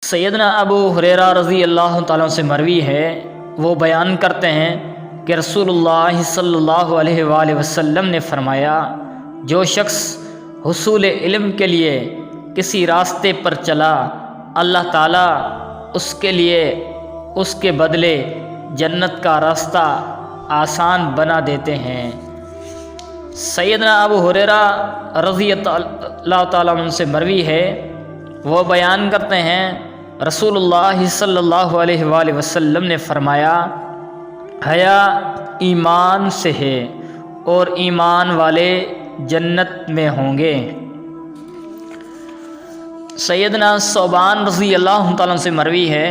سیدنا ابو ہریرہ رضی اللہ تعالیٰ سے مروی ہے، وہ بیان کرتے ہیں کہ رسول اللہ صلی اللہ علیہ وآلہ وسلم نے فرمایا، جو شخص حصول علم کے لیے کسی راستے پر چلا، اللہ تعالیٰ اس کے لیے اس کے بدلے جنت کا راستہ آسان بنا دیتے ہیں۔ سیدنا ابو ہریرہ رضی اللہ تعالیٰ عنہ سے مروی ہے، وہ بیان کرتے ہیں رسول اللہ صلی اللہ علیہ وآلہ وسلم نے فرمایا، حیا ایمان سے ہے اور ایمان والے جنت میں ہوں گے۔ سیدنا ثوبان رضی اللہ تعالیٰ سے مروی ہے،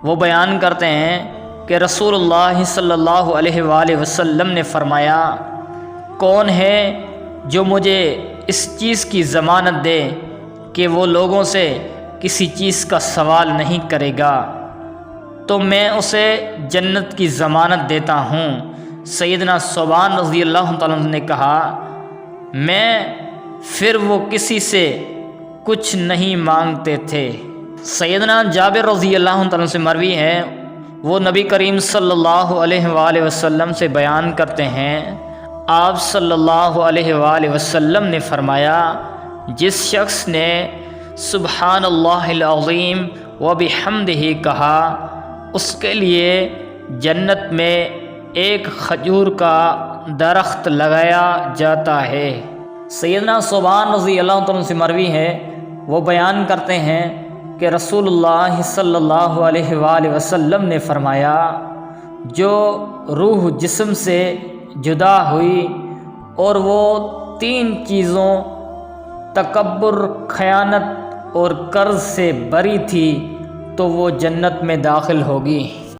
وہ بیان کرتے ہیں کہ رسول اللہ صلی اللہ علیہ وآلہ وسلم نے فرمایا، کون ہے جو مجھے اس چیز کی ضمانت دے کہ وہ لوگوں سے کسی چیز کا سوال نہیں کرے گا، تو میں اسے جنت کی ضمانت دیتا ہوں۔ سیدنا ثوبان رضی اللہ تعالیٰ عنہ نے کہا، میں پھر وہ کسی سے کچھ نہیں مانگتے تھے۔ سیدنا جابر رضی اللہ تعالیٰ سے مروی ہے، وہ نبی کریم صلی اللہ علیہ وآلہ وسلم سے بیان کرتے ہیں، آپ صلی اللہ علیہ وآلہ وسلم نے فرمایا، جس شخص نے سبحان اللہ العظیم وبحمدہ کہا، اس کے لیے جنت میں ایک کھجور کا درخت لگایا جاتا ہے۔ سیدنا ثوبان رضی اللہ تعالیٰ سے مروی ہے، وہ بیان کرتے ہیں کہ رسول اللہ صلی اللہ علیہ وآلہ وسلم نے فرمایا، جو روح جسم سے جدا ہوئی اور وہ 3 چیزوں تکبر، خیانت اور قرض سے بری تھی، تو وہ جنت میں داخل ہوگی۔